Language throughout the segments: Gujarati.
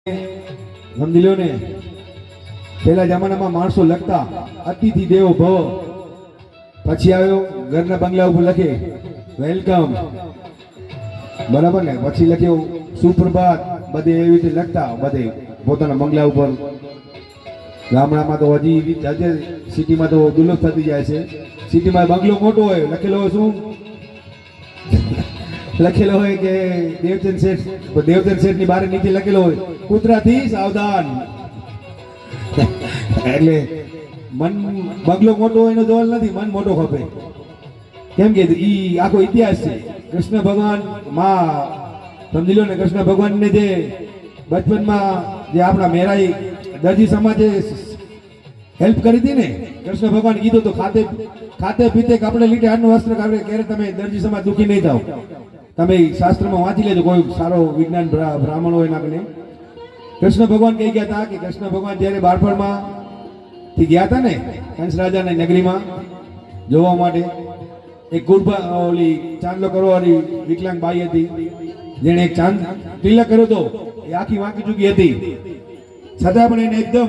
સમજી લો ને, પેલા જમાનામાં માણસો લખતા અતિથિ દેવો ભવ, પછી આવ્યો ઘરના બંગલા ઉપર લખે વેલકમ, બરાબર ને, પછી લખ્યો સુપ્રભાત, બધે એવી રીતે લખતા બધે પોતાના બંગલા ઉપર. ગામડામાં તો હજી સિટીમાં તો દુર્લભ થતી જાય છે. સિટીમાં બંગલો મોટો હોય, લખેલો હોય શું, લખેલો હોય કે દેવચંદ શેઠ, દેવચંદ શેઠ ની બારે નીચે લખેલો હોય કૂતરાથી સાવધાન. એટલે મન બંગલો મોટો હોય એનો જોલ નથી, મન મોટો ખપે. કેમ કે ઈ આખો ઇતિહાસ છે. કૃષ્ણ ભગવાન માં સમજી લો ને, કૃષ્ણ ભગવાન ને જે બચપનમાં જે આપણા મેરાઈ દરજી સમાજે હેલ્પ કરી હતી ને, કૃષ્ણ ભગવાન કીધું તો ખાતે પીતે કપડે લીટે અન્ન વસ્ત્ર કાઢે, ક્યારે તમે દરજી સમાજ દુઃખી નહીં થાવ. તમે શાસ્ત્રમાં વાંચી લેજો, કોઈ સારો વિજ્ઞાન બ્રાહ્મણ હોય નાખને. કૃષ્ણ ભગવાન કહી ગયા હતા કે કૃષ્ણ ભગવાન જયારે બાળપણમાં થી ગયા હતા ને કંસ રાજાની નગરીમાં જોવા માટે, એક ગુરબા ઓલી ચાંદલો કરવાવાળી વિકલાંગ બાઈ હતી, જેને એક ચાંદ તિલક કર્યો હતો. એ આખી વાંકી ચૂકી હતી, છતાં પણ એને એકદમ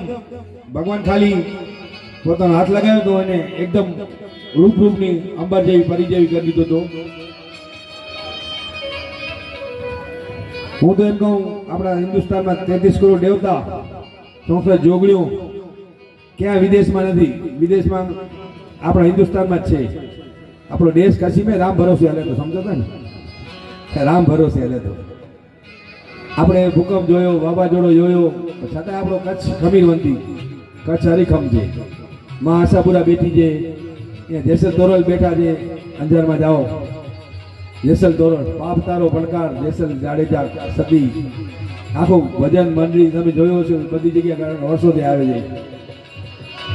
ભગવાન ખાલી પોતાનો હાથ લગાવ્યો હતો અને એકદમ રૂપની અંબર જેવી પરી જેવી કરી દીધો હતો. હું તો એમ કહું, આપણા હિન્દુસ્તાનમાં 33 કરોડ દેવતા, 64 જોગણીઓ ક્યાં વિદેશમાં નથી. વિદેશમાં આપણા હિન્દુસ્તાનમાં જ છે. આપણો દેશ કાશી મેં રામ ભરોસે હાલે તો, સમજતા ને, રામ ભરોસે હાલે તો. આપણે ભૂકંપ જોયો, વાવાઝોડો જોયો, છતાં આપણો કચ્છ ખમીરવંતી, કચ્છ હરીખમ છે. માં આશાપુરા બેઠી છે, અહીંયા જેસલ તોરલ બેઠા છે. અંજારમાં જાઓ, જેસલ તોરલ, પાપ તારો પડકાર, જેસલ જાડેજા સતી, આખું ભજન મંડળી તમે જોયો છો, બધી જગ્યા કારણ વર્ષોથી આવે છે.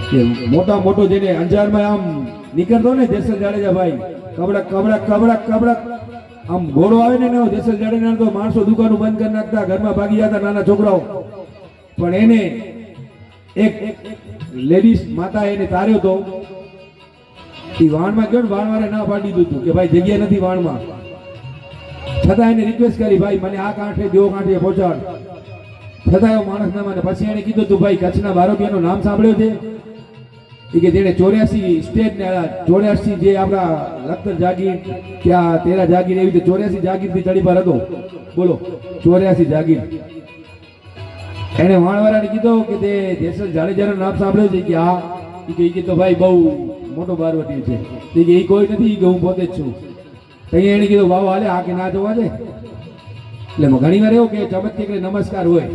કે મોટા મોટો જેને અંજારમાં આમ નીકળતો ને જેસલ જાડેજા ભાઈ, કબડક કબડક કબડક કબડક આમ ઘોડો આવે ને, જેસલ જાડેજા તો માણસો દુકાનો બંધ કરી નાખતા, ઘરમાં ભાગી જતા નાના છોકરાઓ. પણ એને એક લેડીઝ માતા એને તાર્યો તો, એ વાણમાં ગયો ને, વાણવાળે ના પાડી દીધું હતું કે ભાઈ જગ્યા નથી વાણમાં. છતાં એને રિક્વેસ્ટ કરી, ભાઈ મને આ કાંઠે દેવો કાંઠે પહોંચાડ. છતાં એવો માણસ ના માને. પછી એને કીધું તું, ભાઈ કચ્છના બારોટિયાનું નામ સાંભળ્યું છે? એ કે જેને 84 સ્ટેટ ને 84 જે આપણા લખતર જાગીર, ત્યાં 13 જાગીર, એવી રીતે 84 જાગીર થી તડી પર હતો. બોલો, 84 જાગીર. એને વાણવાળાને કીધું કે તે જેસલ જાડેજાનું નામ સાંભળ્યું છે? કે હા. એ તો ભાઈ બહુ મોટો બારવટી છે. એ કોઈ નથી, કે હું પોતે જ છું. કઈ એને કીધું વાવ હાલે, આ કે ના જોવા દે. એટલે ઘણી વાર એવું કે ચમત્કાર ને નમસ્કાર હોય,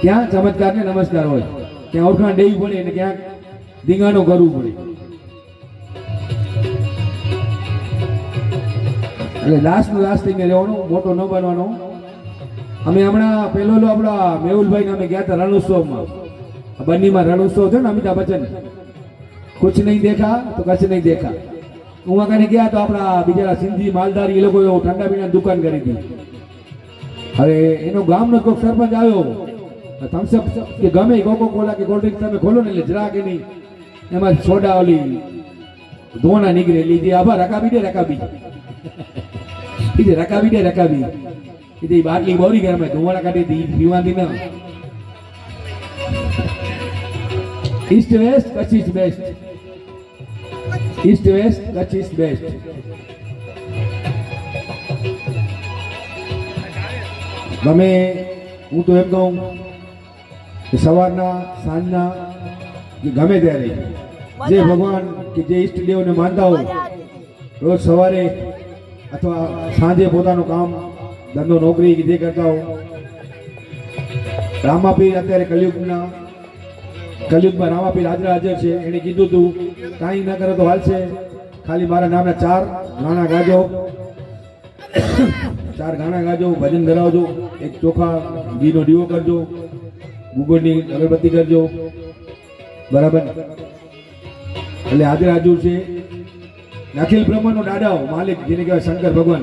ક્યાં ચમત્કાર ને નમસ્કાર હોય, ક્યાં ઓળખાણ દેવી પડે ને ક્યાંક ધીંગાણું કરવું પડે. એટલે લાસ્ટ થઈને રહેવાનું, મોટો ન બનવાનો. અમે હમણાં પેલો આપણા મેહુલભાઈ ને અમે ગયા હતા રણોત્સવમાં, બંનીમાં રણોત્સવ છે ને, અમિતાભ બચ્ચન, કુછ નહીં દેખા તો કચ્છ નહીં દેખા. હું આગળ ગયા તો આપણા બીજા સિંધી માલધારી એ લોકો ઠંડા પીણાની દુકાન કરી હતી. હવે એનો ગામનો કોઈક સરપંચ આવ્યો, થમ્સઅપ કે ગમે કોકો કોલા કે કોલ્ડ ડ્રિંક તમે ખોલો ને એટલે જરા કે નહીં, એમાં સોડા ઓલી ધોણા નીકળે. લીધી આભા રકાબી દે રકાબી, રકાબી દે રકાબી. એ બાટલી બોરી ગયા, મેં ધોવાણા કાઢી હતી, પીવાથી ના. East west Kutch is best, east west Kutch is best. તમે હું તો એમ કહું કે સવારના સાંજના ગમે ત્યારે જે ભગવાન કે જે ઈષ્ટ દેવને માનતા હોય, રોજ સવારે અથવા સાંજે પોતાનું કામ ધંધો નોકરી કે જે કરતા હો, રામાપીર અત્યારે કલયુગમાં રામાપીર હાજર છે. એને કીધું તું કાંઈ ના કરે તો હાલશે, ખાલી મારા નામના 4 ગાણા ગાજો, 4 ગાણા ગાજો, ભજન ધરાવજો, એક ચોખા ઘીનો દીવો કરજો, ગુગળની અગરબત્તી કરજો, બરાબર. એટલે હાજર છે. અખિલ બ્રહ્માંડનો દાદાઓ માલિક જેને કહેવાય શંકર ભગવાન,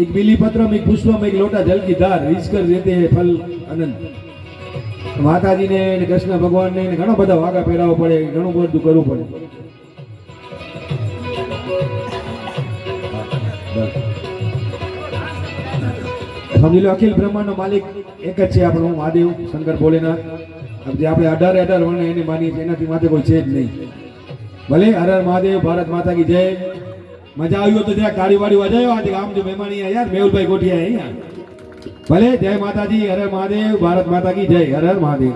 એક બીલીપત્રમ, એક પુષ્પમ, એક લોટા જલકી ધાર, ઈશ્કર રેતે ફલ અનંત. માતાજીને કૃષ્ણ ભગવાનને ઘણા બધા વાગા પહેરાવવા પડે, ઘણું બધું કરવું પડે. સમજી લો અખિલ બ્રહ્માંડનો માલિક એક જ છે આપણો મહાદેવ શંકર ભોલેનાથ. જે આપણે 18 વર્ણ એને માનીએ છીએ એનાથી માથે કોઈ છે જ નહીં. ભલે હર હર મહાદેવ, ભારત માતા કી જય. મજા આવી હોય તો ત્યાં ગાડી વાડી વજાયો. આજે આમ જો મહેમાન અહીંયા યાર મેહુલભાઈ ગોઠિયા અહીંયા. ભલે જય માતાજી, હર હર મહાદેવ, ભારત માતા કી જય, હર હર મહાદેવ.